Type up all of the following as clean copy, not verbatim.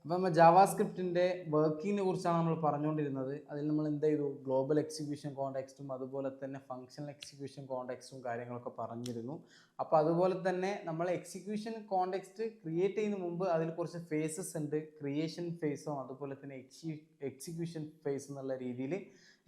അപ്പോൾ നമ്മൾ ജാവാസ്ക്രിപ്റ്റിൻ്റെ വർക്കിങ്ങിനെ കുറിച്ചാണ് നമ്മൾ പറഞ്ഞുകൊണ്ടിരുന്നത്. അതിൽ നമ്മൾ എന്ത് ചെയ്തു, ഗ്ലോബൽ എക്സിക്യൂഷൻ കോണ്ടെക്സ്റ്റും അതുപോലെ തന്നെ ഫങ്ഷണൽ എക്സിക്യൂഷൻ കോണ്ടെക്സ്റ്റും കാര്യങ്ങളൊക്കെ പറഞ്ഞിരുന്നു. അപ്പോൾ അതുപോലെ തന്നെ നമ്മൾ എക്സിക്യൂഷൻ കോണ്ടെക്സ്റ്റ് ക്രിയേറ്റ് ചെയ്യുന്ന മുമ്പ് അതിൽ കുറച്ച് ഫേസസ് ഉണ്ട്. ക്രിയേഷൻ ഫേസും അതുപോലെ തന്നെ എക്സിക്യൂഷൻ ഫേസ് എന്നുള്ള രീതിയിൽ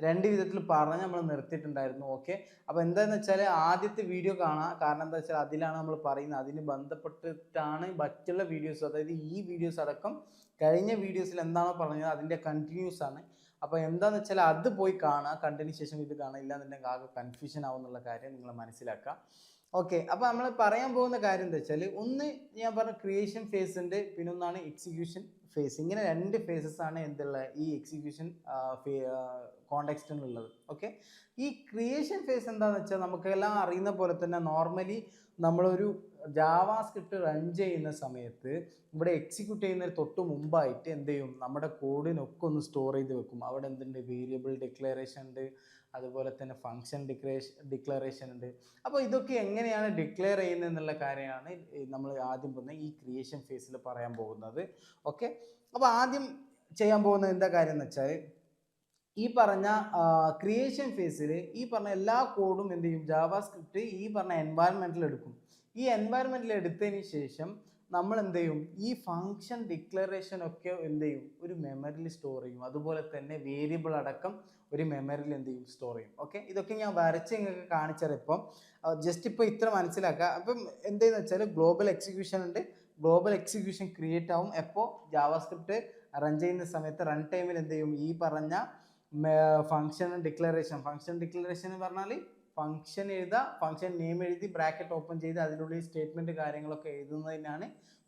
രണ്ട് വിധത്തിൽ പറഞ്ഞ് നമ്മൾ നിർത്തിയിട്ടുണ്ടായിരുന്നു. ഓക്കെ, അപ്പോൾ എന്താണെന്ന് വെച്ചാൽ ആദ്യത്തെ വീഡിയോ കാണാം. കാരണം എന്താ വെച്ചാൽ അതിലാണ് നമ്മൾ പറയുന്നത്, അതിന് ബന്ധപ്പെട്ടിട്ടാണ് മറ്റുള്ള വീഡിയോസ്, അതായത് ഈ വീഡിയോസ് അടക്കം കഴിഞ്ഞ വീഡിയോസിൽ എന്താണോ പറഞ്ഞത് അതിൻ്റെ കണ്ടിന്യൂസ് ആണ്. അപ്പോൾ എന്താണെന്ന് വെച്ചാൽ അത് പോയി കാണുക, കണ്ടതിന് ശേഷം ഇത് കാണുക. ഇല്ലാന്നുണ്ടെങ്കിൽ ആകെ കൺഫ്യൂഷൻ ആവുന്നുള്ള കാര്യം നിങ്ങൾ മനസ്സിലാക്കുക. ഓക്കെ, അപ്പോൾ നമ്മൾ പറയാൻ പോകുന്ന കാര്യം എന്താ വെച്ചാൽ, ഒന്ന് ഞാൻ പറഞ്ഞ ക്രിയേഷൻ ഫേസ് ഉണ്ട്, പിന്നെ ഒന്നാണ് എക്സിക്യൂഷൻ ഫേസ്. ഇങ്ങനെ രണ്ട് ഫേസസ് ആണ് എന്തുള്ള ഈ എക്സിക്യൂഷൻ കോണ്ടെക്സ്റ്റിനുള്ളത്. ഓക്കെ, ഈ ക്രിയേഷൻ ഫേസ് എന്താണെന്ന് വെച്ചാൽ നമുക്കെല്ലാം അറിയുന്ന പോലെ തന്നെ നോർമലി നമ്മളൊരു ജാവാസ്ക്രിപ്റ്റ് റൺ ചെയ്യുന്ന സമയത്ത് ഇവിടെ എക്സിക്യൂട്ട് ചെയ്യുന്നതിന് തൊട്ട് മുമ്പായിട്ട് എന്ത് ചെയ്യും, നമ്മുടെ കോഡിനൊക്കെ ഒന്ന് സ്റ്റോർ ചെയ്ത് വെക്കും. അവിടെ എന്തുണ്ട്, വേരിയബിൾ ഡിക്ലറേഷൻ ഉണ്ട്, അതുപോലെ തന്നെ ഫങ്ഷൻ ഡിക്ലറേഷൻ ഉണ്ട്. അപ്പോൾ ഇതൊക്കെ എങ്ങനെയാണ് ഡിക്ലെയർ ചെയ്യുന്നത് എന്നുള്ള കാര്യമാണ് നമ്മൾ ആദ്യം പോകുന്ന ഈ ക്രിയേഷൻ ഫേസിൽ പറയാൻ പോകുന്നത്. ഓക്കെ, അപ്പോൾ ആദ്യം ചെയ്യാൻ പോകുന്നത് എന്താ കാര്യം എന്ന് വെച്ചാൽ, ഈ പറഞ്ഞ ക്രിയേഷൻ ഫേസിൽ ഈ പറഞ്ഞ എല്ലാ കോഡും എന്ത് ചെയ്യും, ജാവാസ്ക്രിപ്റ്റ് ഈ പറഞ്ഞ എൻവയറമെൻറ്റിൽ എടുക്കും. ഈ എൻവയറമെൻറ്റിൽ എടുത്തതിന് ശേഷം നമ്മൾ എന്ത് ചെയ്യും, ഈ ഫങ്ഷൻ ഡിക്ലറേഷൻ ഒക്കെ എന്ത് ചെയ്യും, ഒരു മെമ്മറിയിൽ സ്റ്റോർ ചെയ്യും. അതുപോലെ തന്നെ വേരിയബിൾ അടക്കം ഒരു മെമ്മറിയിൽ എന്ത് ചെയ്യും, സ്റ്റോർ ചെയ്യും. ഓക്കെ, ഇതൊക്കെ ഞാൻ വരച്ച് നിങ്ങൾക്ക് കാണിച്ചത്. ഇപ്പം ജസ്റ്റ് ഇപ്പോൾ ഇത്ര മനസ്സിലാക്കുക. അപ്പം എന്തെന്ന് വെച്ചാൽ ഗ്ലോബൽ എക്സിക്യൂഷൻ ഉണ്ട്. ഗ്ലോബൽ എക്സിക്യൂഷൻ ക്രിയേറ്റ് ആവും എപ്പോൾ, ജാവാസ്ക്രിപ്റ്റ് റൺ ചെയ്യുന്ന സമയത്ത് റൺ ടൈമിൽ എന്ത് ചെയ്യും, ഈ പറഞ്ഞ ഫങ്ഷൻ ഡിക്ലറേഷൻ എന്ന് പറഞ്ഞാൽ ഫങ്ഷൻ എഴുതുക, ഫങ്ഷൻ നെയിം എഴുതി ബ്രാക്കറ്റ് ഓപ്പൺ ചെയ്ത് അതിനുള്ളിൽ സ്റ്റേറ്റ്മെൻറ്റ് കാര്യങ്ങളൊക്കെ എഴുതുന്നതിനാണ്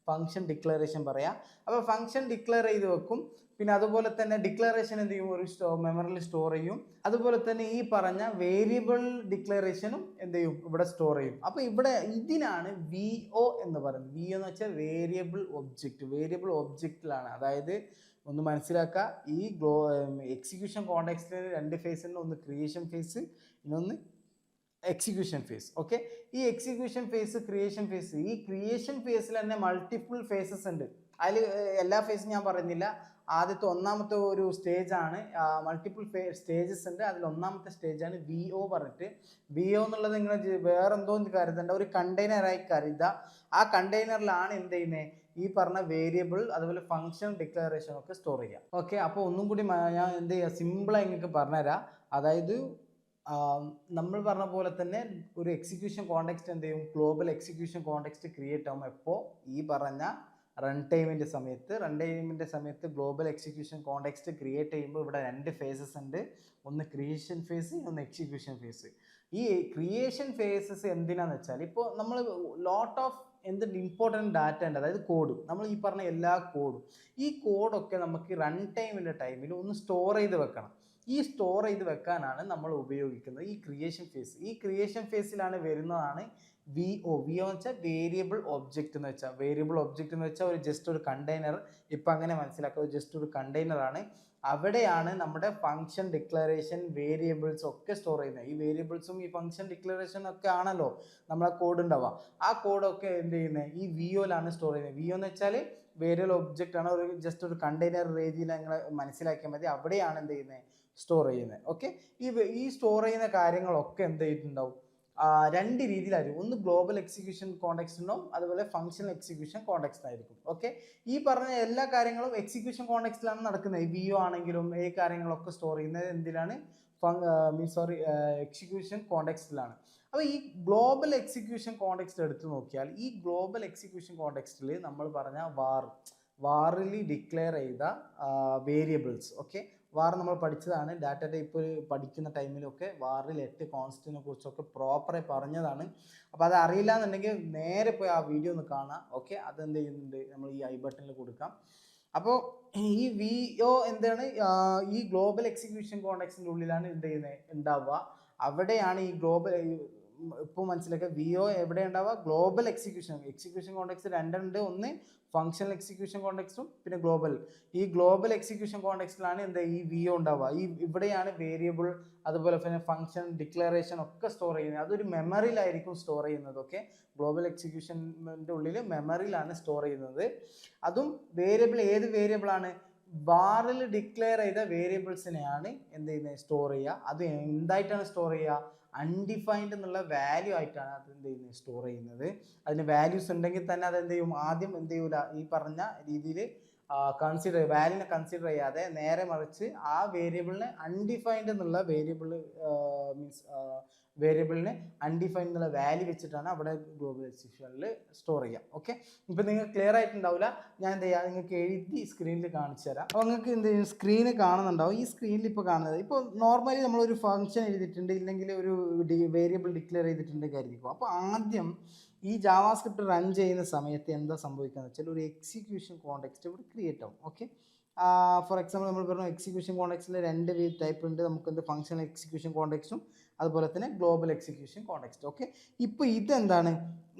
ഫങ്ഷൻ ഡിക്ലറേഷൻ പറയുക. അപ്പോൾ ഫങ്ഷൻ ഡിക്ലെയർ ചെയ്ത് വെക്കും. പിന്നെ അതുപോലെ തന്നെ ഡിക്ലറേഷൻ എന്ത് ചെയ്യും, ഒരു മെമ്മറിയിൽ സ്റ്റോർ ചെയ്യും. അതുപോലെ തന്നെ ഈ പറഞ്ഞ വേരിയബിൾ ഡിക്ലറേഷനും എന്ത് ചെയ്യും, ഇവിടെ സ്റ്റോർ ചെയ്യും. അപ്പോൾ ഇവിടെ ഇതിനാണ് VO എന്ന് പറയുന്നത്. VO എന്ന് വെച്ചാൽ വേരിയബിൾ ഒബ്ജക്റ്റിലാണ്. അതായത് ഒന്ന് മനസ്സിലാക്കുക, ഈ എക്സിക്യൂഷൻ കോണ്ടെക്സ്റ്റിൽ രണ്ട് ഫേസ് ഉണ്ട്. ഒന്ന് ക്രിയേഷൻ ഫേസ്, ഇന്നൊന്ന് എക്സിക്യൂഷൻ ഫേസ്. ഓക്കെ, ഈ എക്സിക്യൂഷൻ ഫേസ്, ക്രിയേഷൻ ഫേസ്, ഈ ക്രിയേഷൻ ഫേസിൽ തന്നെ മൾട്ടിപ്പിൾ ഫേസസ് ഉണ്ട്. അതിൽ എല്ലാ ഫേസും ഞാൻ പറയുന്നില്ല. ആദ്യത്തെ ഒന്നാമത്തെ ഒരു സ്റ്റേജ് ആണ്, മൾട്ടിപ്പിൾ സ്റ്റേജസ് ഉണ്ട്. അതിൽ ഒന്നാമത്തെ സ്റ്റേജാണ് VO പറഞ്ഞിട്ട്. VO എന്നുള്ളത് നിങ്ങൾ വേറെ എന്തോ കരുതേണ്ട, ഒരു കണ്ടെയ്നറായി കരുതുക. ആ കണ്ടെയ്നറിലാണ് എന്ത് ചെയ്യുന്നത്, ഈ പറഞ്ഞ വേരിയബിൾ അതുപോലെ ഫങ്ഷൻ ഡിക്ലറേഷൻ ഒക്കെ സ്റ്റോർ ചെയ്യുക. ഓക്കെ, അപ്പോൾ ഒന്നും കൂടി ഞാൻ എന്ത് ചെയ്യുക, സിമ്പിളായി നിങ്ങൾക്ക് പറഞ്ഞുതരാം. അതായത് നമ്മൾ പറഞ്ഞ പോലെ തന്നെ ഒരു എക്സിക്യൂഷൻ കോണ്ടെക്സ്റ്റ് എന്ത് ചെയ്യും, ഗ്ലോബൽ എക്സിക്യൂഷൻ കോണ്ടെക്സ്റ്റ് ക്രിയേറ്റ് ആകും എപ്പോൾ, ഈ പറഞ്ഞ റൺ ടൈമിൻ്റെ സമയത്ത് ഗ്ലോബൽ എക്സിക്യൂഷൻ കോണ്ടെക്സ്റ്റ് ക്രിയേറ്റ് ചെയ്യുമ്പോൾ ഇവിടെ രണ്ട് ഫേസസ് ഉണ്ട്. ഒന്ന് ക്രിയേഷൻ ഫേസ്, ഒന്ന് എക്സിക്യൂഷൻ ഫേസ്. ഈ ക്രിയേഷൻ ഫേസസ് എന്തിനാന്ന് വെച്ചാൽ, ഇപ്പോൾ നമ്മൾ ലോട്ട് ഓഫ് ഇമ്പോർട്ടൻറ്റ് ഡാറ്റ ഉണ്ട്, അതായത് കോഡ്. നമ്മൾ ഈ പറഞ്ഞ എല്ലാ കോഡും, ഈ കോഡൊക്കെ നമുക്ക് റൺ ടൈമിൻ്റെ ടൈമിൽ ഒന്ന് സ്റ്റോർ ചെയ്ത് വെക്കണം. ഈ സ്റ്റോർ ചെയ്ത് വെക്കാനാണ് നമ്മൾ ഉപയോഗിക്കുന്നത് ഈ ക്രിയേഷൻ ഫേസ്. ഈ ക്രിയേഷൻ ഫേസിലാണ് വരുന്നതാണ് VO എന്ന് വെച്ചാൽ വേരിയബിൾ ഒബ്ജക്റ്റ് എന്ന് വെച്ചാൽ ഒരു ജസ്റ്റ് ഒരു കണ്ടെയ്നർ. ഇപ്പം അങ്ങനെ മനസ്സിലാക്കുക, ജസ്റ്റ് ഒരു കണ്ടെയ്നറാണ്. അവിടെയാണ് നമ്മുടെ ഫങ്ഷൻ ഡിക്ലറേഷൻ വേരിയബിൾസ് ഒക്കെ സ്റ്റോർ ചെയ്യുന്നത്. ഈ വേരിയബിൾസും ഈ ഫങ്ഷൻ ഡിക്ലറേഷൻ ഒക്കെ ആണല്ലോ നമ്മളെ കോഡ് ഉണ്ടാവുക. ആ കോഡൊക്കെ എന്ത് ചെയ്യുന്നത്, ഈ VOയിലാണ് സ്റ്റോർ ചെയ്യുന്നത്. VO എന്ന് വെച്ചാൽ വേരിയബിൾ ഒബ്ജക്റ്റ് ആണ്, ഒരു ജസ്റ്റ് ഒരു കണ്ടെയ്നർ രീതിയിൽ നിങ്ങൾ മനസ്സിലാക്കിയാൽ മതി. അവിടെയാണ് എന്ത് ചെയ്യുന്നത്, സ്റ്റോർ ചെയ്യുന്നത്. ഓക്കെ, ഈ സ്റ്റോർ ചെയ്യുന്ന കാര്യങ്ങളൊക്കെ എന്ത് ചെയ്തിട്ടുണ്ടാവും, രണ്ട് രീതിയിലായിരിക്കും. ഒന്ന് ഗ്ലോബൽ എക്സിക്യൂഷൻ കോണ്ടെക്സ്റ്റ് ഉണ്ടാവും, അതുപോലെ ഫങ്ഷണൽ എക്സിക്യൂഷൻ കോണ്ടെക്സ്റ്റ് ആയിരിക്കും. ഓക്കെ, ഈ പറഞ്ഞ എല്ലാ കാര്യങ്ങളും എക്സിക്യൂഷൻ കോണ്ടെക്സ്റ്റിലാണ് നടക്കുന്നത്. VO ആണെങ്കിലും ഈ കാര്യങ്ങളൊക്കെ സ്റ്റോർ ചെയ്യുന്നത് എന്തിനാണ്, എക്സിക്യൂഷൻ കോണ്ടെക്സ്റ്റിലാണ്. അപ്പോൾ ഈ ഗ്ലോബൽ എക്സിക്യൂഷൻ കോണ്ടെക്സ്റ്റ് എടുത്ത് നോക്കിയാൽ, ഈ ഗ്ലോബൽ എക്സിക്യൂഷൻ കോണ്ടെക്സ്റ്റിൽ നമ്മൾ പറഞ്ഞ വാറിൽ ഡിക്ലെയർ ചെയ്ത വേരിയബിൾസ്. ഓക്കെ, വാർ നമ്മൾ പഠിച്ചതാണ്, ഡാറ്റ ടൈപ്പ് പഠിക്കുന്ന ടൈമിലൊക്കെ വാറിൽ 8 കോൺസ്റ്റിനെ കുറിച്ചൊക്കെ പ്രോപ്പറായി പറഞ്ഞതാണ്. അപ്പോൾ അത് അറിയില്ല എന്നുണ്ടെങ്കിൽ നേരെ പോയി ആ വീഡിയോ ഒന്ന് കാണാം. ഓക്കെ, അതെന്ത് ചെയ്യുന്നുണ്ട്, നമ്മൾ ഈ ഐ ബട്ടണിൽ കൊടുക്കാം. അപ്പോൾ ഈ VO എന്താണ്, ഈ ഗ്ലോബൽ എക്സിക്യൂഷൻ കോണ്ടെക്സ്റ്റിൻ്റെ ഉള്ളിലാണ് എന്ത് ചെയ്യുന്നത് ഉണ്ടാവുക. അവിടെയാണ് ഈ ഇപ്പോൾ മനസ്സിലാക്കുക വി ഒ എവിടെ ഉണ്ടാവുക ഗ്ലോബൽ എക്സിക്യൂഷൻ കോണ്ടെക്സ്റ്റ് രണ്ടുണ്ട് ഒന്ന് ഫങ്ഷണൽ എക്സിക്യൂഷൻ കോണ്ടെക്സ്റ്റും പിന്നെ ഗ്ലോബൽ ഈ ഗ്ലോബൽ എക്സിക്യൂഷൻ കോണ്ടെക്സ്റ്റിലാണ് എന്താ ഈ വി ഒ ഉണ്ടാവുക ഈ ഇവിടെയാണ് വേരിയബിൾ അതുപോലെ തന്നെ ഫംഗ്ഷൻ ഡിക്ലറേഷൻ ഒക്കെ സ്റ്റോർ ചെയ്യുന്നത് അതൊരു മെമ്മറിയിലായിരിക്കും സ്റ്റോർ ചെയ്യുന്നത് ഓക്കെ ഗ്ലോബൽ എക്സിക്യൂഷൻ്റെ ഉള്ളിൽ മെമ്മറിയിലാണ് സ്റ്റോർ ചെയ്യുന്നത് അതും വേരിയബിൾ ഏത് വേരിയബിൾ ആണ് വാറിൽ ഡിക്ലെയർ ചെയ്ത വേരിയബിൾസിനെയാണ് എന്ത് ചെയ്യുന്നത് സ്റ്റോർ ചെയ്യുക അത് എന്തായിട്ടാണ് സ്റ്റോർ ചെയ്യുക അൺഡിഫൈൻഡ് എന്നുള്ള വാല്യൂ ആയിട്ടാണ് അത് എന്ത് ചെയ്യുന്നത് സ്റ്റോർ ചെയ്യുന്നത് അതിന് വാല്യൂസ് ഉണ്ടെങ്കിൽ തന്നെ അത് എന്ത് ചെയ്യും ആദ്യം എന്ത് ചെയ്യൂല ഈ പറഞ്ഞ രീതിയിൽ വാല്യൂനെ കൺസിഡർ ചെയ്യാതെ നേരെ മറിച്ച് ആ വേരിയബിളിനെ അൺഡിഫൈൻഡ് എന്നുള്ള വേരിയബിളിന് അൺഡിഫൈൻഡ് എന്നുള്ള വാല്യൂ വെച്ചിട്ടാണ് അവിടെ ഗ്ലോബൽ എക്സിക്യൂഷനിൽ സ്റ്റോർ ചെയ്യുക ഓക്കെ ഇപ്പം നിങ്ങൾക്ക് ക്ലിയർ ആയിട്ടുണ്ടാവില്ല ഞാൻ എന്ത് ചെയ്യുക നിങ്ങൾക്ക് എഴുതി സ്ക്രീനിൽ കാണിച്ചു തരാം അപ്പോൾ നിങ്ങൾക്ക് എന്ത് ചെയ്യും സ്ക്രീന് കാണുന്നുണ്ടാവും ഈ സ്ക്രീനിൽ ഇപ്പോൾ കാണുന്നത് ഇപ്പോൾ നോർമലി നമ്മളൊരു ഫംഗ്ഷൻ എഴുതിയിട്ടുണ്ട് ഇല്ലെങ്കിൽ ഒരു വേരിയബിൾ ഡിക്ലെയർ ചെയ്തിട്ടുണ്ട് കരുതിക്കും അപ്പോൾ ആദ്യം ഈ ജാവാസ്ക്രിപ്റ്റ് റൺ ചെയ്യുന്ന സമയത്ത് എന്താ സംഭവിക്കുക എന്ന് വെച്ചാൽ ഒരു എക്സിക്യൂഷൻ കോണ്ടെക്സ്റ്റ് ഇവിടെ ക്രിയേറ്റ് ആവും ഓക്കെ ഫോർ എക്സാമ്പിൾ നമ്മൾ പറഞ്ഞു എക്സിക്യൂഷൻ കോണ്ടെക്സ്റ്റിൽ രണ്ട് ടൈപ്പ് ഉണ്ട് നമുക്ക് എന്ത് ഫംഗ്ഷണൽ എക്സിക്യൂഷൻ കോണ്ടെക്സ്റ്റും അതുപോലെ തന്നെ ഗ്ലോബൽ എക്സിക്യൂഷൻ കോണ്ടെക്സ്റ്റ് ഓക്കെ ഇപ്പോൾ ഇതെന്താണ്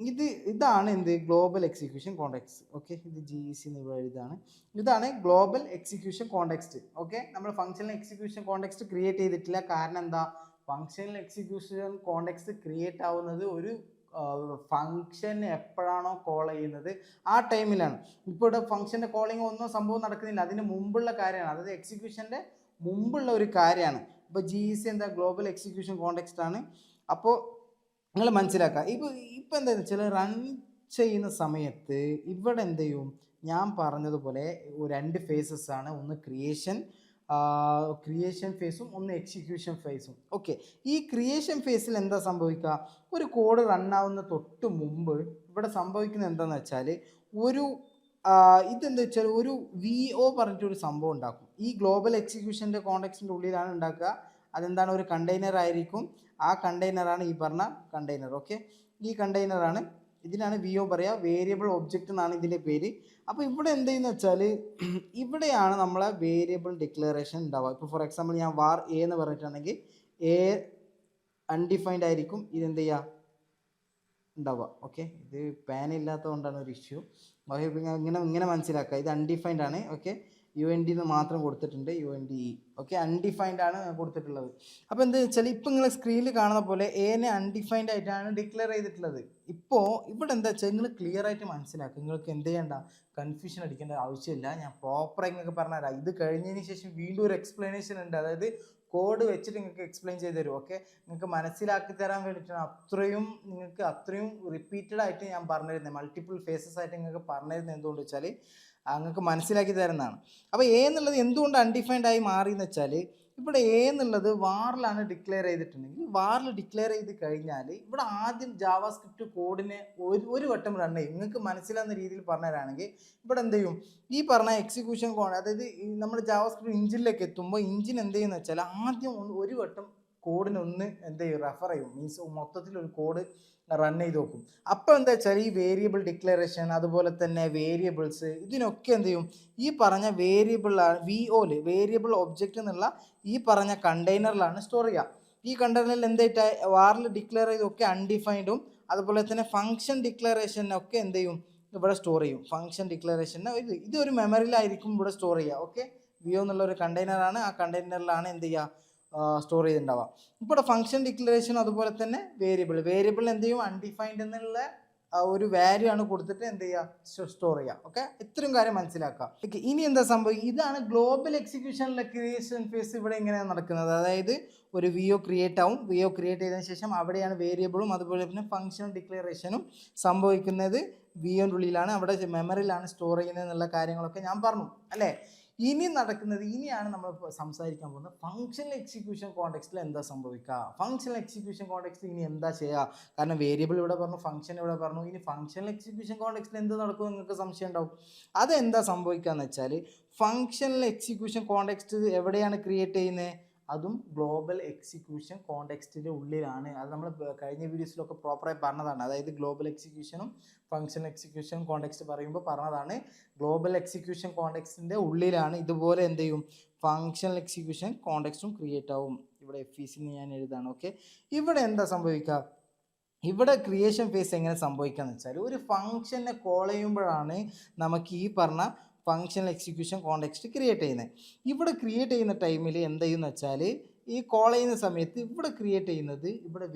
ഇതാണ് എന്ത് ഗ്ലോബൽ എക്സിക്യൂഷൻ കോണ്ടെക്സ്റ്റ് ഓക്കെ ഇത് GEC എന്ന് ഇവിടെ ഇതാണ് ഗ്ലോബൽ എക്സിക്യൂഷൻ കോണ്ടെക്സ്റ്റ് ഓക്കെ നമ്മൾ ഫംഗ്ഷണൽ എക്സിക്യൂഷൻ കോണ്ടെക്സ്റ്റ് ക്രിയേറ്റ് ചെയ്തിട്ടില്ല കാരണം എന്താ ഫംഗ്ഷണൽ എക്സിക്യൂഷൻ കോണ്ടെക്സ്റ്റ് ക്രിയേറ്റ് ആവുന്നത് ഒരു ഫംഗ്ഷൻ എപ്പോഴാണോ കോൾ ചെയ്യുന്നത് ആ ടൈമിലാണ് ഇപ്പോൾ ഇവിടെ ഫംഗ്ഷൻ്റെ കോളിങ് ഒന്നും സംഭവം നടക്കുന്നില്ല അതിന് മുമ്പുള്ള കാര്യമാണ് അതായത് എക്സിക്യൂഷൻ്റെ മുമ്പുള്ള ഒരു കാര്യമാണ് ഇപ്പോൾ GEC എന്താ ഗ്ലോബൽ എക്സിക്യൂഷൻ കോണ്ടെക്സ്റ്റ് ആണ് അപ്പോൾ നിങ്ങൾ മനസ്സിലാക്കുക ഇപ്പോൾ എന്താണെന്ന് വെച്ചാൽ റൺ ചെയ്യുന്ന സമയത്ത് ഇവിടെ എന്ത് ചെയ്യും ഞാൻ പറഞ്ഞതുപോലെ രണ്ട് ഫേസസ് ആണ് ഒന്ന് ക്രിയേഷൻ ഫേസും ഒന്ന് എക്സിക്യൂഷൻ ഫേസും ഓക്കെ ഈ ക്രിയേഷൻ ഫേസിൽ എന്താ സംഭവിക്കുക ഒരു കോഡ് റണ്ണാവുന്ന തൊട്ട് മുമ്പ് ഇവിടെ സംഭവിക്കുന്നത് എന്താണെന്ന് വെച്ചാൽ ഇതെന്താ വെച്ചാൽ ഒരു VO പറഞ്ഞിട്ടൊരു സംഭവം ഉണ്ടാക്കും ഈ ഗ്ലോബൽ എക്സിക്യൂഷൻ്റെ കോണ്ടെക്സ്റ്റിൻ്റെ ഉള്ളിലാണ് ഉണ്ടാക്കുക അതെന്താണ് ഒരു കണ്ടെയ്നർ ആയിരിക്കും ആ കണ്ടെയ്നറാണ് ഈ പറഞ്ഞ കണ്ടെയ്നർ ഓക്കെ ഈ കണ്ടെയ്നറാണ് ഇതിനാണ് VO പറയുക വേരിയബിൾ ഒബ്ജക്റ്റ് എന്നാണ് ഇതിൻ്റെ പേര് അപ്പോൾ ഇവിടെ എന്ത് ചെയ്യുന്ന വെച്ചാൽ ഇവിടെയാണ് നമ്മളെ വേരിയബിൾ ഡിക്ലറേഷൻ ഉണ്ടാവുക ഇപ്പോൾ ഫോർ എക്സാമ്പിൾ ഞാൻ var a എന്ന് പറഞ്ഞിട്ടുണ്ടെങ്കിൽ a അൺഡിഫൈൻഡ് ആയിരിക്കും ഇതെന്ത് ചെയ്യുക ഉണ്ടാവുക ഓക്കെ ഇത് പാൻ ഇല്ലാത്തതുകൊണ്ടാണ് ഒരു ഇഷ്യൂ ഇങ്ങനെ മനസ്സിലാക്കുക ഇത് അൺഡിഫൈൻഡ് ആണ് ഓക്കെ UND എന്ന് മാത്രം കൊടുത്തിട്ടുണ്ട് UNDE ഓക്കെ അൺഡിഫൈൻഡ് ആണ് കൊടുത്തിട്ടുള്ളത് അപ്പോൾ എന്താ വെച്ചാൽ ഇപ്പോൾ നിങ്ങൾ സ്ക്രീനിൽ കാണുന്ന പോലെ എനെ അൺഡിഫൈൻഡ് ആയിട്ടാണ് ഡിക്ലെയർ ചെയ്തിട്ടുള്ളത് ഇപ്പോൾ ഇവിടെ എന്താ വെച്ചാൽ നിങ്ങൾ ക്ലിയർ ആയിട്ട് മനസ്സിലാക്കുക നിങ്ങൾക്ക് എന്ത് ചെയ്യേണ്ട കൺഫ്യൂഷൻ അടിക്കേണ്ട ആവശ്യമില്ല ഞാൻ പ്രോപ്പറായി നിങ്ങൾക്ക് പറഞ്ഞുതരാം ഇത് കഴിഞ്ഞതിന് ശേഷം വീണ്ടും ഒരു എക്സ്പ്ലനേഷൻ ഉണ്ട് അതായത് കോഡ് വെച്ചിട്ട് നിങ്ങൾക്ക് എക്സ്പ്ലെയിൻ ചെയ്ത് തരും ഓക്കെ നിങ്ങൾക്ക് മനസ്സിലാക്കി തരാൻ വേണ്ടിയിട്ടാണ് അത്രയും റിപ്പീറ്റഡ് ആയിട്ട് ഞാൻ പറഞ്ഞിരുന്നത് മൾട്ടിപ്പിൾ ഫേസസ് ആയിട്ട് നിങ്ങൾക്ക് പറഞ്ഞിരുന്നത് എന്തുകൊണ്ട് വെച്ചാൽ നിങ്ങൾക്ക് മനസ്സിലാക്കി തരുന്നതാണ് അപ്പോൾ A എന്നുള്ളത് എന്തുകൊണ്ട് അൺഡിഫൈൻഡ് ആയി മാറി എന്ന് വെച്ചാൽ ഇവിടെ A എന്നുള്ളത് വാറിലാണ് ഡിക്ലെയർ ചെയ്തിട്ടുണ്ടെങ്കിൽ വാറിൽ ഡിക്ലെയർ ചെയ്ത് കഴിഞ്ഞാൽ ഇവിടെ ആദ്യം ജാവാസ്ക്രിപ്റ്റ് കോഡിനെ ഒരു വട്ടം റൺ ചെയ്യും നിങ്ങൾക്ക് മനസ്സിലാകുന്ന രീതിയിൽ പറഞ്ഞുതരാണെങ്കിൽ ഇവിടെ എന്ത് ചെയ്യും ഈ പറഞ്ഞ എക്സിക്യൂഷൻ കോഡ് അതായത് നമ്മൾ ജാവാസ്ക്രിപ്റ്റ് ഇഞ്ചിനിലേക്ക് എത്തുമ്പോൾ ഇഞ്ചിൻ എന്ത് ചെയ്യുന്ന വെച്ചാൽ ആദ്യം ഒരു വട്ടം കോഡിനൊന്ന് എന്ത് ചെയ്യും റെഫർ ചെയ്യും മീൻസ് മൊത്തത്തിൽ ഒരു കോഡ് റൺ ചെയ്ത് നോക്കും അപ്പോൾ എന്താ വെച്ചാൽ ഈ വേരിയബിൾ ഡിക്ലറേഷൻ അതുപോലെ തന്നെ വേരിയബിൾസ് ഇതിനൊക്കെ എന്ത് ചെയ്യും ഈ പറഞ്ഞ വേരിയബിളാണ് VOയിൽ വേരിയബിൾ ഒബ്ജക്റ്റ് എന്നുള്ള ഈ പറഞ്ഞ കണ്ടെയ്നറിലാണ് സ്റ്റോർ ചെയ്യുക ഈ കണ്ടെയ്നറിൽ എന്തായിട്ട് വാറിൽ ഡിക്ലെയർ ചെയ്തൊക്കെ അൺഡിഫൈൻഡും അതുപോലെ തന്നെ ഫംഗ്ഷൻ ഡിക്ലറേഷനൊക്കെ എന്ത് ചെയ്യും ഇവിടെ സ്റ്റോർ ചെയ്യും ഫംഗ്ഷൻ ഡിക്ലറേഷനെ ഇതൊരു മെമ്മറിയിലായിരിക്കും ഇവിടെ സ്റ്റോർ ചെയ്യുക ഓക്കെ VO എന്നുള്ള ഒരു കണ്ടെയ്നറാണ് ആ കണ്ടെയ്നറിലാണ് എന്ത് ചെയ്യുക സ്റ്റോർ ചെയ്തിട്ടുണ്ടാവുക ഇപ്പോൾ ഫംഗ്ഷൻ ഡിക്ലറേഷൻ അതുപോലെ തന്നെ വേരിയബിൾ എന്ത് ചെയ്യും അൺഡിഫൈൻഡ് എന്നുള്ള ഒരു വാല്യൂ ആണ് കൊടുത്തിട്ട് എന്ത് ചെയ്യുക സ്റ്റോർ ചെയ്യുക ഓക്കെ ഇത്രയും കാര്യം മനസ്സിലാക്കുക ഓക്കെ ഇനി എന്താ സംഭവം ഇതാണ് ഗ്ലോബൽ എക്സിക്യൂഷനിലെ ക്രിയേഷൻ ഫേസ് ഇവിടെ എങ്ങനെയാണ് നടക്കുന്നത് അതായത് ഒരു VO ക്രിയേറ്റ് ആവും VO ക്രിയേറ്റ് ചെയ്തതിന് ശേഷം അവിടെയാണ് വേരിയബിളും അതുപോലെ തന്നെ ഫംഗ്ഷൻ ഡിക്ലറേഷനും സംഭവിക്കുന്നത് VOൻ്റെ ഉള്ളിലാണ് അവിടെ മെമ്മറിയിലാണ് സ്റ്റോർ ചെയ്യുന്നത് എന്നുള്ള കാര്യങ്ങളൊക്കെ ഞാൻ പറഞ്ഞു അല്ലേ ഇനിയാണ് നമ്മൾ സംസാരിക്കാൻ പോകുന്നത് ഫംഗ്ഷണൽ എക്സിക്യൂഷൻ കോണ്ടെക്സ്റ്റിൽ എന്താ സംഭവിക്കുക ഫംഗ്ഷണൽ എക്സിക്യൂഷൻ കോണ്ടെക്സ്റ്റിൽ ഇനി എന്താ ചെയ്യുക കാരണം വേരിയബിൾ ഇവിടെ പറഞ്ഞു ഫംഗ്ഷൻ ഇവിടെ പറഞ്ഞു ഇനി ഫംഗ്ഷണൽ എക്സിക്യൂഷൻ കോണ്ടെക്സ്റ്റിൽ എന്ത് നടക്കും നിങ്ങൾക്ക് സംശയം ഉണ്ടാവും അതെന്താ സംഭവിക്കുക എന്ന് വെച്ചാൽ ഫംഗ്ഷണൽ എക്സിക്യൂഷൻ കോണ്ടെക്സ്റ്റ് എവിടെയാണ് ക്രിയേറ്റ് ചെയ്യുന്നത് അതും ഗ്ലോബൽ എക്സിക്യൂഷൻ കോണ്ടെക്സ്റ്റിൻ്റെ ഉള്ളിലാണ് അത് നമ്മൾ കഴിഞ്ഞ വീഡിയോസിലൊക്കെ പ്രോപ്പറായി പറഞ്ഞതാണ് അതായത് ഗ്ലോബൽ എക്സിക്യൂഷനും ഫംഗ്ഷണൽ എക്സിക്യൂഷൻ കോണ്ടെക്സ്റ്റ് പറയുമ്പോൾ പറഞ്ഞതാണ് ഗ്ലോബൽ എക്സിക്യൂഷൻ കോണ്ടെക്സ്റ്റിൻ്റെ ഉള്ളിലാണ് ഇതുപോലെ എന്ത് ചെയ്യും ഫംഗ്ഷണൽ എക്സിക്യൂഷൻ കോണ്ടെക്സ്റ്റും ക്രിയേറ്റ് ആവും ഇവിടെ FEC ഞാൻ എഴുതാണ് ഓക്കെ ഇവിടെ എന്താ സംഭവിക്കുക ഇവിടെ ക്രിയേഷൻ ഫേസ് എങ്ങനെ സംഭവിക്കാന്ന് വെച്ചാൽ ഒരു ഫംഗ്ഷനെ കോൾ ചെയ്യുമ്പോഴാണ് നമുക്ക് ഈ പറഞ്ഞ ഫംഗ്ഷണൽ എക്സിക്യൂഷൻ കോണ്ടെക്സ്റ്റ് ക്രിയേറ്റ് ചെയ്യുന്നത്. ഇവിടെ ക്രിയേറ്റ് ചെയ്യുന്ന ടൈമിൽ എന്ത് ചെയ്യുമെന്ന് വെച്ചാൽ ഈ കോൾ ചെയ്യുന്ന സമയത്ത് ഇവിടെ ക്രിയേറ്റ് ചെയ്യുന്നത് ഇവിടെ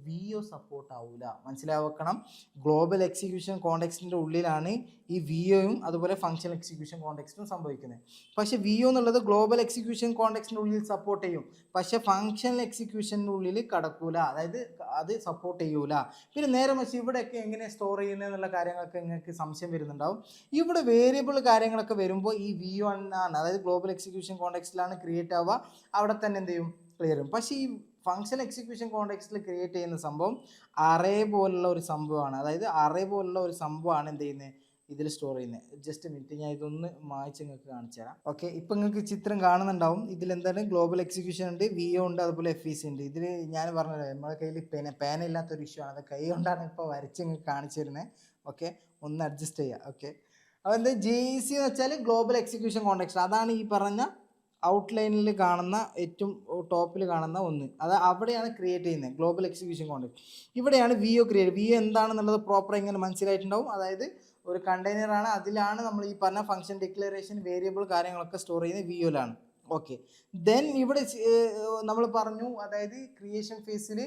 വി ഒ സപ്പോർട്ട് ആവില്ല. മനസ്സിലാക്കണം, ഗ്ലോബൽ എക്സിക്യൂഷൻ കോണ്ടെക്സ്റ്റിൻ്റെ ഉള്ളിലാണ് ഈ വി ഒയും അതുപോലെ ഫംഗ്ഷണൽ എക്സിക്യൂഷൻ കോണ്ടെക്സ്റ്റും സംഭവിക്കുന്നത്. പക്ഷേ വി ഒ എന്നുള്ളത് ഗ്ലോബൽ എക്സിക്യൂഷൻ കോണ്ടെക്സ്റ്റിൻ്റെ ഉള്ളിൽ സപ്പോർട്ട് ചെയ്യും, പക്ഷേ ഫംഗ്ഷണൽ എക്സിക്യൂഷൻ്റെ ഉള്ളിൽ കടക്കൂല, അതായത് അത് സപ്പോർട്ട് ചെയ്യൂല. പിന്നെ നേരെ മറിച്ച് ഇവിടെയൊക്കെ എങ്ങനെ സ്റ്റോർ ചെയ്യുന്നത് എന്നുള്ള കാര്യങ്ങളൊക്കെ നിങ്ങൾക്ക് സംശയം വരുന്നുണ്ടാവും. ഇവിടെ വേരിയബിൾ കാര്യങ്ങളൊക്കെ വരുമ്പോൾ ഈ വി ഒ ആണ്, അതായത് ഗ്ലോബൽ എക്സിക്യൂഷൻ കോണ്ടെക്സ്റ്റിലാണ് ക്രിയേറ്റ് ആവുക, അവിടെ തന്നെ എന്ത് ചെയ്യും, ക്ലിയർ ചെയ്യും. പക്ഷേ ഈ ഫംഗ്ഷൻ എക്സിക്യൂഷൻ കോണ്ടെക്സ്റ്റിൽ ക്രിയേറ്റ് ചെയ്യുന്ന സംഭവം അറേ പോലുള്ള ഒരു സംഭവമാണ്, അതായത് അറേ പോലുള്ള ഒരു സംഭവമാണ് എന്ത് ചെയ്യുന്നത്, ഇതിൽ സ്റ്റോർ ചെയ്യുന്നത്. ജസ്റ്റ് മിനിറ്റ്, ഞാൻ ഇതൊന്ന് മായ്ച്ച് നിങ്ങൾക്ക് കാണിച്ചു തരാം. ഓക്കെ, ഇപ്പം നിങ്ങൾക്ക് ചിത്രം കാണുന്നുണ്ടാവും. ഇതിൽ എന്താണ്, ഗ്ലോബൽ എക്സിക്യൂഷൻ ഉണ്ട്, വി ഒ ഉണ്ട്, അതുപോലെ എഫ് ഇ സി ഉണ്ട്. ഇതിൽ ഞാൻ പറഞ്ഞത് നമ്മുടെ കയ്യിൽ പേനില്ലാത്തൊരു ഇഷ്യൂ ആണ്, അത് കൈ കൊണ്ടാണ് ഇപ്പോൾ വരച്ച് നിങ്ങൾക്ക് കാണിച്ചു തരുന്നത്. ഓക്കെ, ഒന്ന് അഡ്ജസ്റ്റ് ചെയ്യുക. ഓക്കെ, അപ്പോൾ എന്താ ജെ ഇ സി എന്ന് വെച്ചാൽ ഗ്ലോബൽ എക്സിക്യൂഷൻ കോണ്ടെക്സ്റ്റ്, അതാണ് ഈ പറഞ്ഞ ഔട്ട്ലൈനിൽ കാണുന്ന ഏറ്റവും ടോപ്പിൽ കാണുന്ന ഒന്ന്, അത് അവിടെയാണ് ക്രിയേറ്റ് ചെയ്യുന്നത് ഗ്ലോബൽ എക്സിക്യൂഷൻ കോണ്ടെക്സ്റ്റ്. ഇവിടെയാണ് V O create. V O എന്താണെന്നുള്ളത് പ്രോപ്പർ ഇങ്ങനെ മനസ്സിലായിട്ടുണ്ടാവും. അതായത് ഒരു കണ്ടെയ്നറാണ്, അതിലാണ് നമ്മൾ ഈ പറഞ്ഞ ഫംഗ്ഷൻ ഡിക്ലറേഷൻ വേരിയബിൾ കാര്യങ്ങളൊക്കെ സ്റ്റോർ ചെയ്യുന്നത് വി ഒയിലാണ്. ഓക്കെ, ദെൻ ഇവിടെ നമ്മൾ പറഞ്ഞു, അതായത് ക്രിയേഷൻ ഫേസിൽ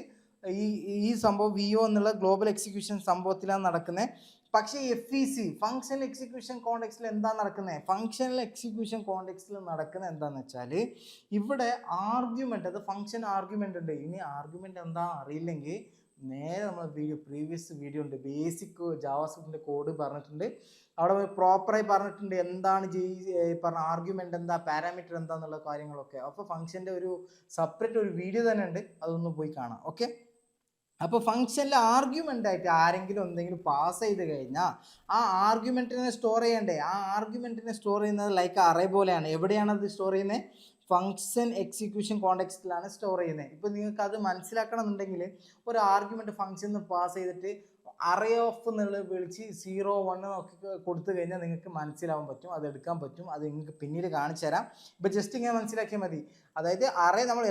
ഈ ഈ സംഭവം വി ഒ എന്നുള്ള ഗ്ലോബൽ എക്സിക്യൂഷൻ സംഭവത്തിലാണ് നടക്കുന്നത്. പക്ഷേ F E C functional execution കോണ്ടെക്സ്റ്റിൽ എന്താ നടക്കുന്നത്, ഫംഗ്ഷണൽ എക്സിക്യൂഷൻ കോണ്ടെക്സ്റ്റിൽ നടക്കുന്നത് എന്താണെന്ന് വെച്ചാൽ ഇവിടെ ആർഗ്യുമെൻ്റ്, അത് ഫംഗ്ഷൻ ആർഗ്യുമെൻ്റ് ഉണ്ട്. ഇനി ആർഗ്യുമെൻ്റ് എന്താ അറിയില്ലെങ്കിൽ നേരെ നമ്മൾ പ്രീവിയസ് വീഡിയോ ഉണ്ട്, ബേസിക് ജാവാസ്ക്രിപ്റ്റിൻ്റെ കോഡ് പറഞ്ഞിട്ടുണ്ട്, അവിടെ പ്രോപ്പറായി പറഞ്ഞിട്ടുണ്ട് എന്താണ് പറഞ്ഞ ആർഗ്യുമെൻ്റ് എന്താ, പാരാമീറ്റർ എന്താന്നുള്ള കാര്യങ്ങളൊക്കെ. അപ്പോൾ ഫംഗ്ഷൻ്റെ ഒരു സെപ്പറേറ്റ് ഒരു വീഡിയോ തന്നെ ഉണ്ട്, അതൊന്ന് പോയി കാണാം. ഓക്കെ, അപ്പോൾ ഫംഗ്ഷനിൽ ആർഗ്യുമെൻ്റ് ആയിട്ട് ആരെങ്കിലും എന്തെങ്കിലും പാസ് ചെയ്ത് കഴിഞ്ഞാൽ ആ ആർഗ്യുമെൻറ്റിനെ സ്റ്റോർ ചെയ്യണ്ടേ, ആ ആർഗ്യുമെൻറ്റിനെ സ്റ്റോർ ചെയ്യുന്നത് ലൈക്ക് അറേ പോലെയാണ്. എവിടെയാണ് അത് സ്റ്റോർ ചെയ്യുന്നത്, ഫംഗ്ഷൻ എക്സിക്യൂഷൻ കോണ്ടെക്സ്റ്റിലാണ് സ്റ്റോർ ചെയ്യുന്നത്. ഇപ്പോൾ നിങ്ങൾക്ക് അത് മനസ്സിലാക്കണം എന്നുണ്ടെങ്കിൽ ഒരു ആർഗ്യുമെൻറ്റ് ഫംഗ്ഷൻ പാസ് ചെയ്തിട്ട് അറേ ഓഫ് എന്നുള്ളത് വിളിച്ച് 0 1 നോക്കി കൊടുത്തു കഴിഞ്ഞാൽ നിങ്ങൾക്ക് മനസ്സിലാവാൻ പറ്റും, അത് എടുക്കാൻ പറ്റും. അത് നിങ്ങൾക്ക് പിന്നീട് കാണിച്ചു തരാം. ഇപ്പോൾ ജസ്റ്റ് ഇങ്ങനെ മനസ്സിലാക്കിയാൽ മതി. അതായത് അറേ നമ്മൾ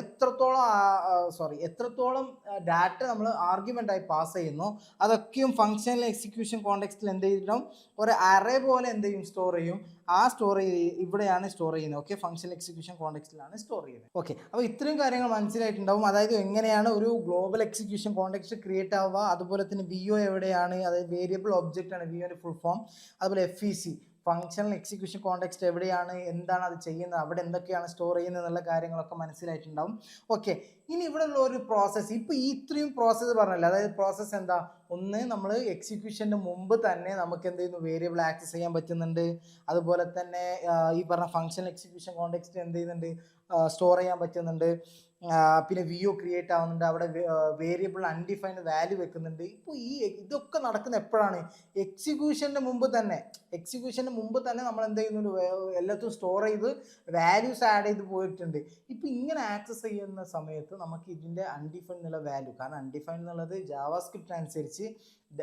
എത്രത്തോളം ഡാറ്റ നമ്മൾ ആർഗ്യുമെൻ്റായി പാസ് ചെയ്യുന്നു, അതൊക്കെയും ഫംഗ്ഷണൽ എക്സിക്യൂഷൻ കോണ്ടെക്സ്റ്റിൽ എന്ത് ചെയ്തിട്ടും ഒരു അറേ പോലെ എന്ത് ചെയ്യും, സ്റ്റോർ ചെയ്യും. ആ സ്റ്റോർ ഇവിടെയാണ് സ്റ്റോർ ചെയ്യുന്നത്. ഓക്കെ, ഫംഗ്ഷണൽ എക്സിക്യൂഷൻ കോണ്ടെക്സ്റ്റിലാണ് സ്റ്റോർ ചെയ്യുന്നത്. ഓക്കെ, അപ്പോൾ ഇത്രയും കാര്യങ്ങൾ മനസ്സിലായിട്ടുണ്ടാവും. അതായത് എങ്ങനെയാണ് ഒരു ഗ്ലോബൽ എക്സിക്യൂഷൻ കോണ്ടെക്സ്റ്റ് ക്രിയേറ്റ് ആവുക, അതുപോലെ തന്നെ വി ഒ എവിടെയാണ്, അതായത് വേരിയബിൾ ഒബ്ജക്റ്റ് ആണ് വി ഒൻ്റെ ഫുൾ ഫോം, അതുപോലെ F E C functional execution context എവിടെയാണ്, എന്താണ് അത് ചെയ്യുന്നത്, അവിടെ എന്തൊക്കെയാണ് സ്റ്റോർ ചെയ്യുന്നത് എന്നുള്ള കാര്യങ്ങളൊക്കെ മനസ്സിലായിട്ടുണ്ടാവും. ഓക്കെ, ഇനി ഇവിടെ ഉള്ള ഒരു പ്രോസസ്സ്, ഇപ്പോൾ ഈ ഇത്രയും പ്രോസസ്സ് പറഞ്ഞല്ലോ, അതായത് പ്രോസസ്സ് എന്താ, ഒന്ന് നമ്മൾ എക്സിക്യൂഷൻ്റെ മുമ്പ് തന്നെ നമുക്ക് എന്ത് ചെയ്യുന്നു, വേരിയബിൾ ആക്സസ് ചെയ്യാൻ പറ്റുന്നുണ്ട്, അതുപോലെ തന്നെ ഈ പറഞ്ഞ ഫംഗ്ഷണൽ എക്സിക്യൂഷൻ കോണ്ടെക്സ്റ്റ് എന്ത് ചെയ്യുന്നുണ്ട്, സ്റ്റോർ ചെയ്യാൻ പറ്റുന്നുണ്ട്, പിന്നെ വി ഒ ക്രിയേറ്റ് ആവുന്നുണ്ട്, അവിടെ വേരിയബിൾ അൺഡിഫൈൻഡ് വാല്യൂ വെക്കുന്നുണ്ട്. ഇപ്പോൾ ഇതൊക്കെ നടക്കുന്ന എപ്പോഴാണ്, എക്സിക്യൂഷൻ്റെ മുമ്പ് തന്നെ നമ്മൾ എന്ത് ചെയ്യുന്നുണ്ട്, എല്ലാത്തും സ്റ്റോർ ചെയ്ത് വാല്യൂസ് ആഡ് ചെയ്ത് പോയിട്ടുണ്ട്. ഇപ്പോൾ ഇങ്ങനെ ആക്സസ് ചെയ്യുന്ന സമയത്ത് നമുക്ക് ഇതിൻ്റെ അൺഡിഫൈൻഡ് എന്നുള്ള വാല്യൂ, കാരണം അൺഡിഫൈൻഡ് എന്നുള്ളത് ജാവാസ്ക്രിപ്റ്റ് അനുസരിച്ച്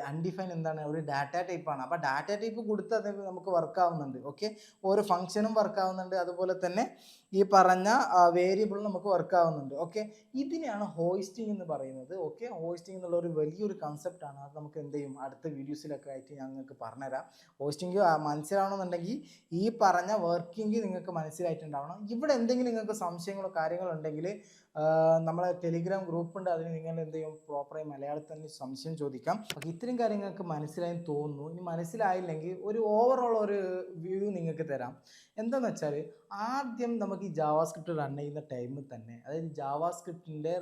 അൺഡിഫൈൻ എന്താണ്, ഒരു ഡാറ്റ ടൈപ്പാണ്. അപ്പോൾ ഡാറ്റ ടൈപ്പ് കൊടുത്ത് അത് നമുക്ക് വർക്ക് ആവുന്നുണ്ട്. ഓക്കെ, ഓരോ ഫംഗ്ഷനും വർക്ക് ആവുന്നുണ്ട്, അതുപോലെ തന്നെ ഈ പറഞ്ഞ വേരിയബിൾ നമുക്ക് വർക്ക് ആവുന്നുണ്ട്. ഓക്കെ, ഇതിനെയാണ് ഹോസ്റ്റിംഗ് എന്ന് പറയുന്നത്. ഓക്കെ, ഹോസ്റ്റിംഗ് എന്നുള്ള ഒരു വലിയൊരു കൺസെപ്റ്റാണ്. അത് നമുക്ക് എന്ത് ചെയ്യും, അടുത്ത വീഡിയോസിലൊക്കെ ആയിട്ട് ഞാൻ നിങ്ങൾക്ക് പറഞ്ഞുതരാം. ഹോസ്റ്റിംഗ് മനസ്സിലാവണമെന്നുണ്ടെങ്കിൽ ഈ പറഞ്ഞ വർക്കിംഗ് നിങ്ങൾക്ക് മനസ്സിലായിട്ടുണ്ടാവണം. ഇവിടെ എന്തെങ്കിലും നിങ്ങൾക്ക് സംശയങ്ങളോ കാര്യങ്ങളോ ഉണ്ടെങ്കിൽ നമ്മളെ ടെലിഗ്രാം ഗ്രൂപ്പ് ഉണ്ട്, അതിന് നിങ്ങൾ എന്ത് ചെയ്യും, പ്രോപ്പറായി മലയാളത്തിൽ തന്നെ സംശയം ചോദിക്കാം. അപ്പോൾ ഇത്രയും കാര്യങ്ങൾക്ക് മനസ്സിലായെന്ന് തോന്നുന്നു. ഇനി മനസ്സിലായില്ലെങ്കിൽ ഒരു ഓവറോൾ ഒരു വ്യൂ നിങ്ങൾക്ക് തരാം. എന്താണെന്ന് വെച്ചാൽ ആദ്യം നമുക്ക് ഈ ജാവാസ്ക്രിപ്റ്റ് റൺ ചെയ്യുന്ന ടൈമിൽ തന്നെ, അതായത് ജാവാസ്ക്രിപ്റ്റിൻ്റെ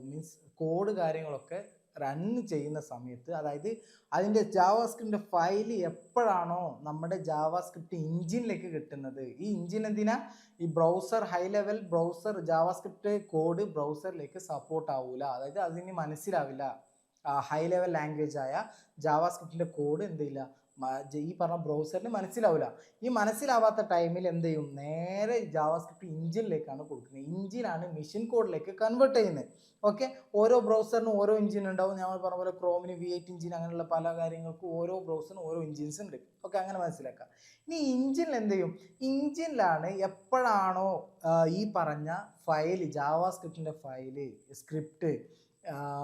മീൻസ് കോഡ് കാര്യങ്ങളൊക്കെ റൺ ചെയ്യുന്ന സമയത്ത്, അതായത് അതിൻ്റെ ജാവാസ്ക്രിപ്റ്റിൻ്റെ ഫയൽ എപ്പോഴാണോ നമ്മുടെ ജാവാസ്ക്രിപ്റ്റ് എഞ്ചിനിലേക്ക് കിട്ടുന്നത്, ഈ എഞ്ചിൻ എന്തിനാ, ഈ browser high level browser JavaScript code ബ്രൗസറിലേക്ക് സപ്പോർട്ട് ആവില്ല, അതായത് അതിന് മനസ്സിലാവില്ല. ഹൈ ലെവൽ ലാംഗ്വേജ് ആയ ജാവാസ്ക്രിപ്റ്റിൻ്റെ കോഡ് എന്ത് ചെയ്യില്ല, ഈ പറഞ്ഞ ബ്രൗസറിന് മനസ്സിലാവില്ല. ഈ മനസ്സിലാവാത്ത ടൈമിൽ എന്ത് ചെയ്യും, നേരെ ജാവാസ്ക്രിപ്റ്റ് എഞ്ചിനിലേക്കാണ് കൊടുക്കുന്നത്. എഞ്ചിനാണ് മെഷീൻ കോഡിലേക്ക് കൺവേർട്ട് ചെയ്യുന്നത്. ഓക്കെ, ഓരോ ബ്രൗസറിനും ഓരോ എഞ്ചിൻ ഉണ്ടാവും. ഞാൻ പറഞ്ഞ പോലെ ക്രോമിന് V8 എഞ്ചിൻ, അങ്ങനെയുള്ള പല കാര്യങ്ങൾക്കും ഓരോ ബ്രൗസറിനും ഓരോ എഞ്ചിൻസ് ഉണ്ട്. ഓക്കെ, അങ്ങനെ മനസ്സിലാക്കാം. ഇനി എഞ്ചിനിൽ എന്ത് ചെയ്യും, എഞ്ചിനിലാണ് എപ്പോഴാണോ ഈ പറഞ്ഞ ഫയൽ ജാവാസ്ക്രിപ്റ്റിൻ്റെ ഫയല് സ്ക്രിപ്റ്റ്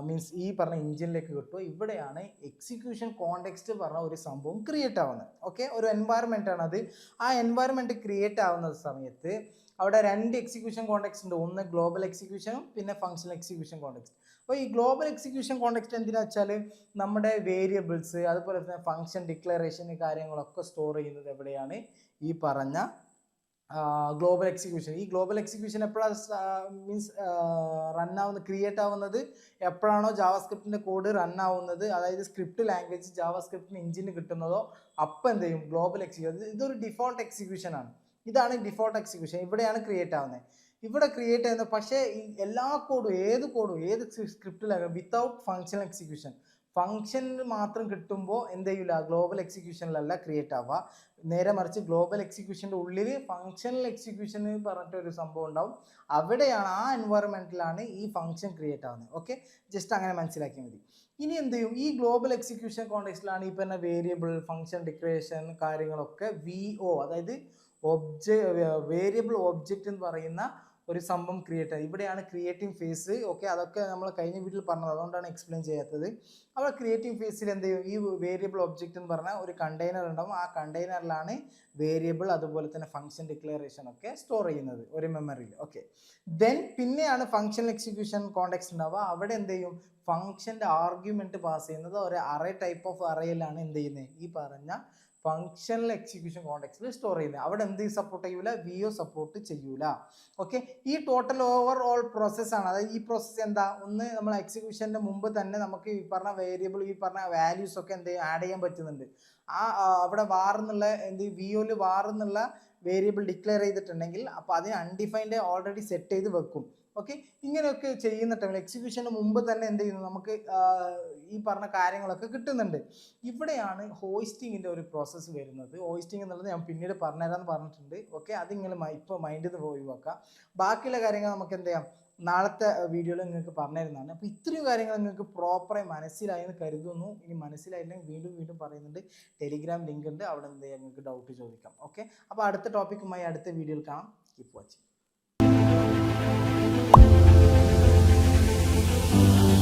മീൻസ് ഈ പറഞ്ഞ എഞ്ചിനിലേക്ക് കിട്ടുമോ, ഇവിടെയാണ് എക്സിക്യൂഷൻ കോണ്ടെക്സ്റ്റ് പറഞ്ഞ ഒരു സംഭവം ക്രിയേറ്റ് ആവുന്നത്. ഓക്കെ, ഒരു എൻവയറമെൻ്റ് ആണ് അത്. ആ എൻവയറമെൻറ്റ് ക്രിയേറ്റ് ആവുന്ന സമയത്ത് അവിടെ രണ്ട് എക്സിക്യൂഷൻ കോണ്ടെക്സ്റ്റ് ഉണ്ട്. ഒന്ന് ഗ്ലോബൽ എക്സിക്യൂഷനും പിന്നെ ഫങ്ഷണൽ എക്സിക്യൂഷൻ കോണ്ടെക്സ്റ്റ്. അപ്പോൾ ഈ ഗ്ലോബൽ എക്സിക്യൂഷൻ കോണ്ടെക്സ്റ്റ് എന്തിനാ വെച്ചാൽ നമ്മുടെ വേരിയബിൾസ് അതുപോലെ തന്നെ ഫങ്ഷൻ ഡിക്ലറേഷൻ കാര്യങ്ങളൊക്കെ സ്റ്റോർ ചെയ്യുന്നത് എവിടെയാണ്, ഈ പറഞ്ഞ ഗ്ലോബൽ എക്സിക്യൂഷൻ. ഈ ഗ്ലോബൽ എക്സിക്യൂഷൻ എപ്പോഴാണ് മീൻസ് റൺ ആവുന്നത്, ക്രിയേറ്റ് ആവുന്നത് എപ്പോഴാണോ ജാവാസ്ക്രിപ്റ്റിൻ്റെ കോഡ് റൺ ആവുന്നത്, അതായത് സ്ക്രിപ്റ്റ് ലാംഗ്വേജ് ജാവാസ്ക്രിപ്റ്റിന് എഞ്ചിന് കിട്ടുന്നതോ അപ്പം എന്ത് ചെയ്യും, ഗ്ലോബൽ എക്സിക്യൂഷൻ. ഇതൊരു ഡിഫോൾട്ട് എക്സിക്യൂഷൻ ആണ്. ഇതാണ് ഡിഫോൾട്ട് എക്സിക്യൂഷൻ. ഇവിടെയാണ് ക്രിയേറ്റ് ആവുന്നത്. ഇവിടെ ക്രിയേറ്റ് ചെയ്യുന്നത് പക്ഷേ ഈ എല്ലാ കോഡും ഏത് സ്ക്രിപ്റ്റിലാകും വിത്തൗട്ട് ഫങ്ഷണൽ എക്സിക്യൂഷൻ. ഫങ്ഷനിൽ മാത്രം കിട്ടുമ്പോൾ എന്ത് ചെയ്യില്ല, ഗ്ലോബൽ എക്സിക്യൂഷനിലല്ല ക്രിയേറ്റ് ആവുക. നേരെ മറിച്ച് ഗ്ലോബൽ എക്സിക്യൂഷൻ്റെ ഉള്ളിൽ ഫങ്ഷണൽ എക്സിക്യൂഷൻ പറഞ്ഞിട്ടൊരു സംഭവം ഉണ്ടാവും. അവിടെയാണ് ആ എൻവയറമെൻറ്റിലാണ് ഈ ഫങ്ഷൻ ക്രിയേറ്റ് ആവുന്നത്. ഓക്കെ, ജസ്റ്റ് അങ്ങനെ മനസ്സിലാക്കിയാൽ മതി. ഇനി എന്ത് ചെയ്യും, ഈ ഗ്ലോബൽ എക്സിക്യൂഷൻ കോണ്ടെക്സ്റ്റിലാണ് ഈ പറഞ്ഞ വേരിയബിൾ ഫങ്ഷൻ ഡിക്ലറേഷൻ കാര്യങ്ങളൊക്കെ VO, അതായത് വേരിയബിൾ ഒബ്ജക്റ്റ് എന്ന് പറയുന്ന ഒരു സംഭവം ക്രിയേറ്റ് ആയി. ഇവിടെയാണ് ക്രിയേറ്റിംഗ് ഫേസ്. ഓക്കെ, അതൊക്കെ നമ്മൾ കഴിഞ്ഞ വീഡിയോയിൽ പറഞ്ഞത്, അതുകൊണ്ടാണ് എക്സ്പ്ലെയിൻ ചെയ്യാത്തത്. അവിടെ ക്രിയേറ്റിംഗ് ഫേസിൽ എന്ത് ചെയ്യും, ഈ വേരിയബിൾ ഒബ്ജക്റ്റ് എന്ന് പറഞ്ഞാൽ ഒരു കണ്ടെയ്നർ ഉണ്ടാവും. ആ കണ്ടെയ്നറിലാണ് വേരിയബിൾ അതുപോലെ തന്നെ ഫങ്ഷൻ ഡിക്ലറേഷൻ ഒക്കെ സ്റ്റോർ ചെയ്യുന്നത് ഒരു മെമ്മറിയിൽ. ഓക്കെ, ദെൻ പിന്നെയാണ് ഫങ്ഷണൽ എക്സിക്യൂഷൻ കോണ്ടെക്സ്റ്റ് ഉണ്ടാവുക. അവിടെ എന്ത് ചെയ്യും, ഫങ്ഷൻ്റെ ആർഗ്യുമെന്റ് പാസ് ചെയ്യുന്നത് ഒരു അറേ ടൈപ്പ് ഓഫ് അറേയിലാണ് എന്ത് ചെയ്യുന്നത്, ഈ പറഞ്ഞ ഫങ്ഷണൽ എക്സിക്യൂഷൻ കോണ്ടെക്സ്റ്റിൽ സ്റ്റോർ ചെയ്യുന്നത്. അവിടെ എന്ത് സപ്പോർട്ട് ചെയ്യൂല, VO സപ്പോർട്ട് ചെയ്യൂല. ഓക്കെ, ഈ ടോട്ടൽ ഓവർ ഓൾ പ്രോസസ്സാണ്. അതായത് ഈ പ്രോസസ്സ് എന്താ, ഒന്ന് നമ്മൾ എക്സിക്യൂഷൻ്റെ മുമ്പ് തന്നെ നമുക്ക് ഈ പറഞ്ഞ വേരിയബിൾ ഈ പറഞ്ഞ വാല്യൂസ് ഒക്കെ എന്ത് ആഡ് ചെയ്യാൻ പറ്റുന്നുണ്ട്. അവിടെ വാറെന്നുള്ള VOയിൽ വാറെന്നുള്ള വേരിയബിൾ ഡിക്ലെയർ ചെയ്തിട്ടുണ്ടെങ്കിൽ അപ്പോൾ അതിന് അൺഡിഫൈൻഡ് ഓൾറെഡി സെറ്റ് ചെയ്ത് വെക്കും. ഓക്കെ, ഇങ്ങനെയൊക്കെ ചെയ്യുന്ന ടൈമിൽ എക്സിക്യൂഷന് മുമ്പ് തന്നെ എന്ത് ചെയ്യുന്നു, നമുക്ക് ഈ പറഞ്ഞ കാര്യങ്ങളൊക്കെ കിട്ടുന്നുണ്ട്. ഇവിടെയാണ് ഹോസ്റ്റിങ്ങിൻ്റെ ഒരു പ്രോസസ്സ് വരുന്നത്. ഹോസ്റ്റിംഗ് എന്നുള്ളത് ഞാൻ പിന്നീട് പറഞ്ഞുതരാമെന്ന് പറഞ്ഞിട്ടുണ്ട്. ഓക്കെ, അതിങ്ങനെ ഇപ്പോൾ മൈൻഡിൽ നിന്ന് പോയി വെക്കാം. ബാക്കിയുള്ള കാര്യങ്ങൾ നമുക്ക് എന്ത് ചെയ്യാം, നാളത്തെ വീഡിയോയിൽ നിങ്ങൾക്ക് പറഞ്ഞു തരുന്നതാണ്. അപ്പോൾ ഇത്രയും കാര്യങ്ങൾ നിങ്ങൾക്ക് പ്രോപ്പറായി മനസ്സിലായെന്ന് കരുതുന്നു. ഇനി മനസ്സിലായില്ലെങ്കിൽ വീണ്ടും പറയുന്നുണ്ട്, ടെലിഗ്രാം ലിങ്ക് ഉണ്ട്, അവിടെ എന്ത് ചെയ്യാം നിങ്ങൾക്ക് ഡൗട്ട് ചോദിക്കാം. ഓക്കെ, അപ്പോൾ അടുത്ത ടോപ്പിക്കുമായി അടുത്ത വീഡിയോയിൽ കാണാം. Keep watching.